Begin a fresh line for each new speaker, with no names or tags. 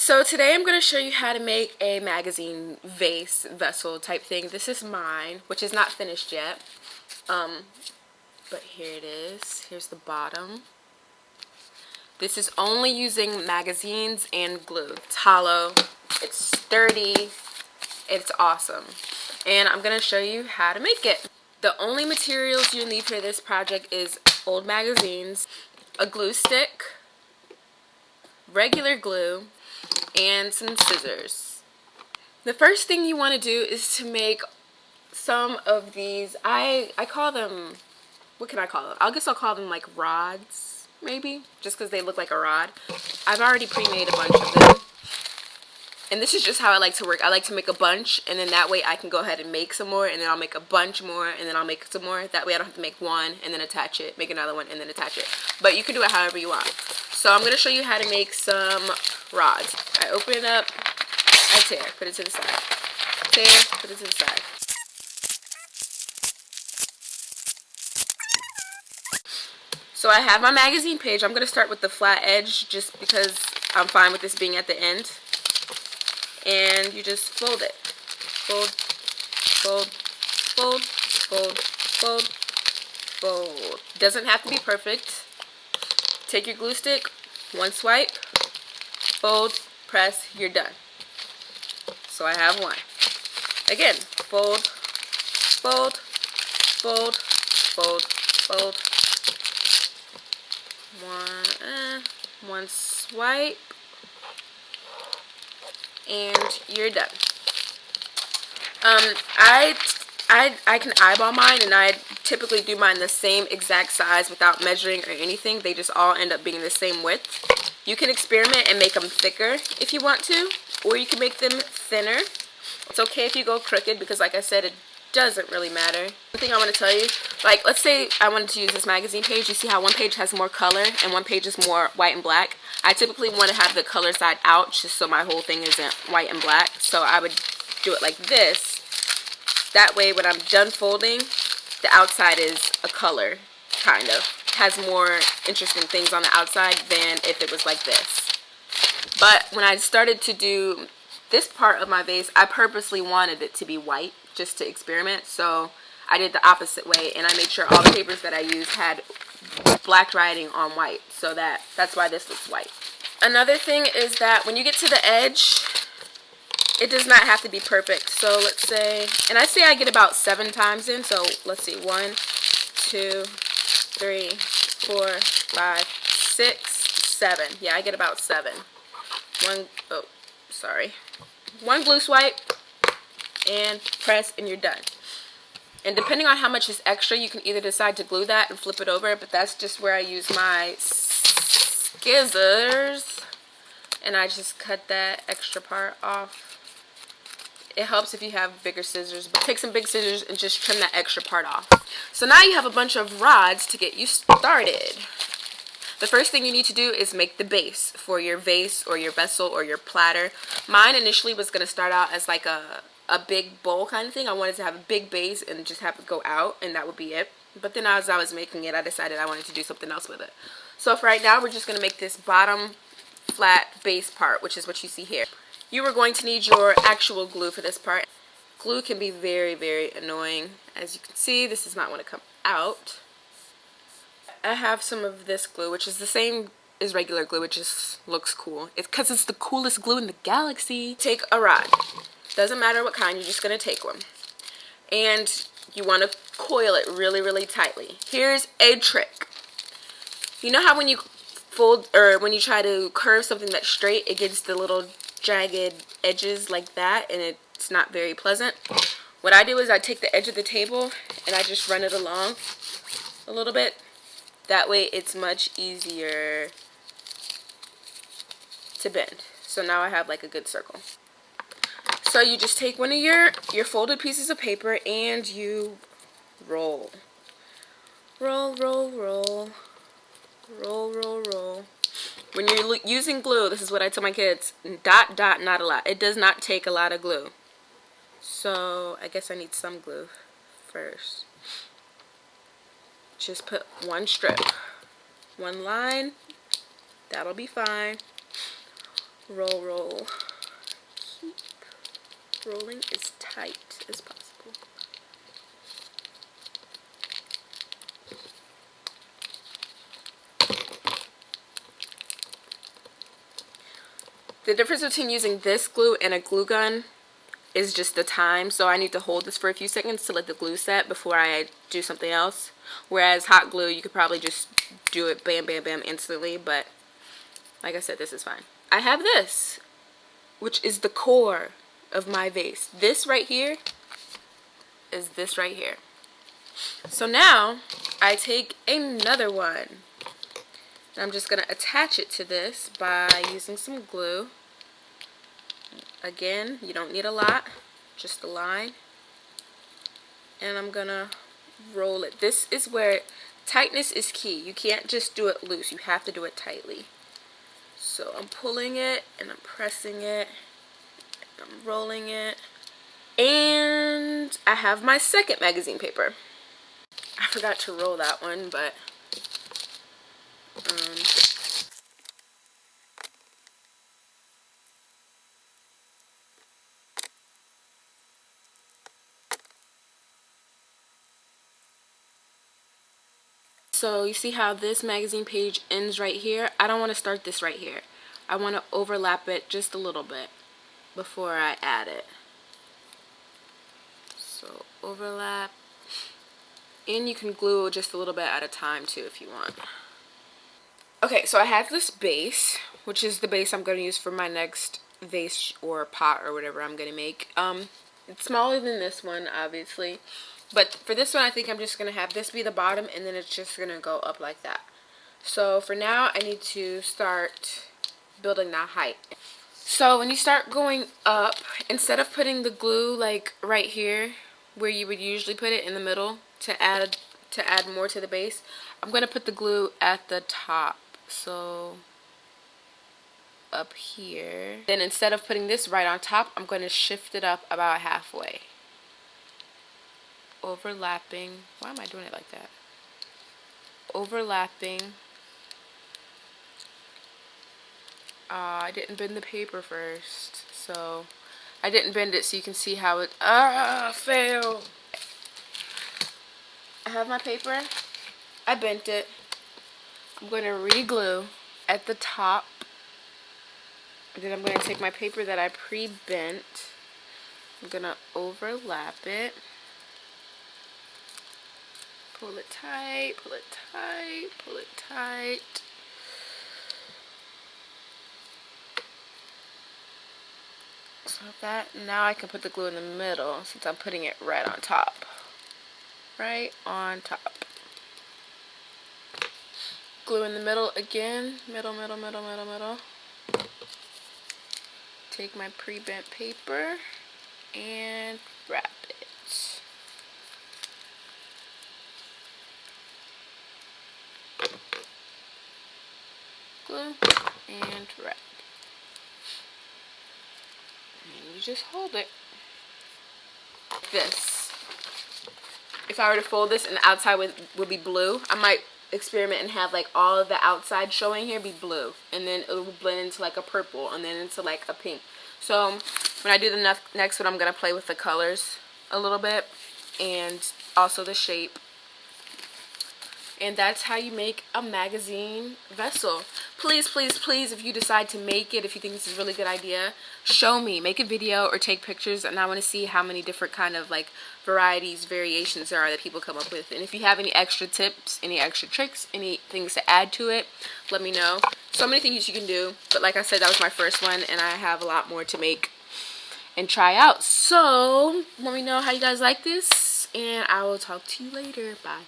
So today I'm going to show you how to make a magazine vase vessel type thing. This is mine, which is not finished yet. But here it is. Here's the bottom. This is only using magazines and glue. It's hollow, it's sturdy, it's awesome. And I'm going to show you how to make it. The only materials you need for this project is old magazines, a glue stick, regular glue, and some scissors. The first thing you want to do is to make some of these, I call them, what can I call them? I guess I'll call them like rods, maybe, just because they look like a rod. I've already pre-made a bunch of them. And this is just how I like to work. I like to make a bunch, and then that way I can go ahead and make some more, and then I'll make a bunch more, and then I'll make some more. That way I don't have to make one and then attach it, make another one and then attach it. But you can do it however you want. So I'm going to show you how to make some rods. I open it up, I tear, put it to the side. Tear, put it to the side. So I have my magazine page. I'm going to start with the flat edge just because I'm fine with this being at the end. And you just fold it. Fold, fold, fold, fold, fold, fold. Doesn't have to be perfect. Take your glue stick, one swipe, fold, press, you're done. So I have one. Again, fold, fold, fold, fold, fold. One swipe. And you're done. I can eyeball mine, and I typically do mine the same exact size without measuring or anything. They just all end up being the same width. You can experiment and make them thicker if you want to, or you can make them thinner. It's okay if you go crooked because, like I said, it doesn't really matter. One thing I want to tell you, like, let's say I wanted to use this magazine page. You see how one page has more color and one page is more white and black. I typically want to have the color side out just so my whole thing isn't white and black. So I would do it like this. That way when I'm done folding, the outside is a color, kind of. Has more interesting things on the outside than if it was like this. But when I started to do this part of my vase, I purposely wanted it to be white just to experiment. So I did the opposite way, and I made sure all the papers that I used had black writing on white. So that's why this looks white. Another thing is that when you get to the edge, it does not have to be perfect. So let's say, and I say I get about 7 times in. So let's see, 1, 2, 3, 4, 5, 6, 7. Yeah, I get about 7. One glue swipe and press, and you're done. And depending on how much is extra, you can either decide to glue that and flip it over, but that's just where I use my scissors, and I just cut that extra part off. It helps if you have bigger scissors, but take some big scissors and just trim that extra part off. So now you have a bunch of rods to get you started. The first thing you need to do is make the base for your vase or your vessel or your platter. Mine initially was going to start out as like a big bowl kind of thing. I wanted to have a big base and just have it go out, and that would be it. But then as I was making it, I decided I wanted to do something else with it. So for right now, we're just going to make this bottom flat base part, which is what you see here. You are going to need your actual glue for this part. Glue can be very, very annoying. As you can see, this does not want to come out. I have some of this glue, which is the same as regular glue. It just looks cool. It's because it's the coolest glue in the galaxy. Take a rod. Doesn't matter what kind, you're just going to take one. And you want to coil it really, really tightly. Here's a trick. You know how when you fold, or when you try to curve something that's straight, it gets the little jagged edges like that, and it's not very pleasant? What I do is I take the edge of the table and I just run it along a little bit. That way it's much easier to bend. So now I have like a good circle. So you just take one of your folded pieces of paper and you roll. Roll, roll, roll. Roll, roll, roll. When you're using glue, this is what I tell my kids, dot, dot, not a lot. It does not take a lot of glue. So I guess I need some glue first. Just put one strip, one line, that'll be fine. Roll, roll. Keep rolling as tight as possible. The difference between using this glue and a glue gun is just the time. So I need to hold this for a few seconds to let the glue set before I do something else. Whereas hot glue, you could probably just do it bam, bam, bam instantly. But like I said, this is fine. I have this, which is the core of my vase. This right here is this right here. So now I take another one. And I'm just going to attach it to this by using some glue. Again, you don't need a lot, just a line. And I'm going to roll it. This is where tightness is key. You can't just do it loose. You have to do it tightly. So I'm pulling it and I'm pressing it. And I'm rolling it. And I have my second magazine paper. I forgot to roll that one, but so you see how this magazine page ends right here? I don't want to start this right here. I want to overlap it just a little bit before I add it. So overlap. And you can glue just a little bit at a time too if you want. Okay, so I have this base, which is the base I'm going to use for my next vase or pot or whatever I'm going to make. It's smaller than this one, obviously. But for this one, I think I'm just going to have this be the bottom, and then it's just going to go up like that. So for now, I need to start building that height. So when you start going up, instead of putting the glue like right here, where you would usually put it in the middle to add more to the base, I'm going to put the glue at the top. So up here. Then instead of putting this right on top, I'm going to shift it up about halfway. Overlapping. Why am I doing it like that? Overlapping. I didn't bend the paper first. So I didn't bend it so you can see how it fail. I have my paper. I bent it. I'm going to re-glue at the top. And then I'm going to take my paper that I pre-bent. I'm going to overlap it. Pull it tight, pull it tight, pull it tight. So that, now I can put the glue in the middle since I'm putting it right on top. Right on top. Glue in the middle again. Middle, middle, middle, middle, middle. Take my pre-bent paper and wrap it. Glue and wrap. And you just hold it. This. If I were to fold this and the outside would be blue, I might experiment and have like all of the outside showing here be blue, and then it will blend into like a purple and then into like a pink. So when I do the next one, I'm going to play with the colors a little bit and also the shape. And that's how you make a magazine vessel. Please, please, please, if you decide to make it, if you think this is a really good idea, show me. Make a video or take pictures, and I want to see how many different kind of like varieties, variations there are that people come up with. And if you have any extra tips, any extra tricks, any things to add to it, let me know. So many things you can do, but like I said, that was my first one, and I have a lot more to make and try out. So let me know how you guys like this, and I will talk to you later. Bye.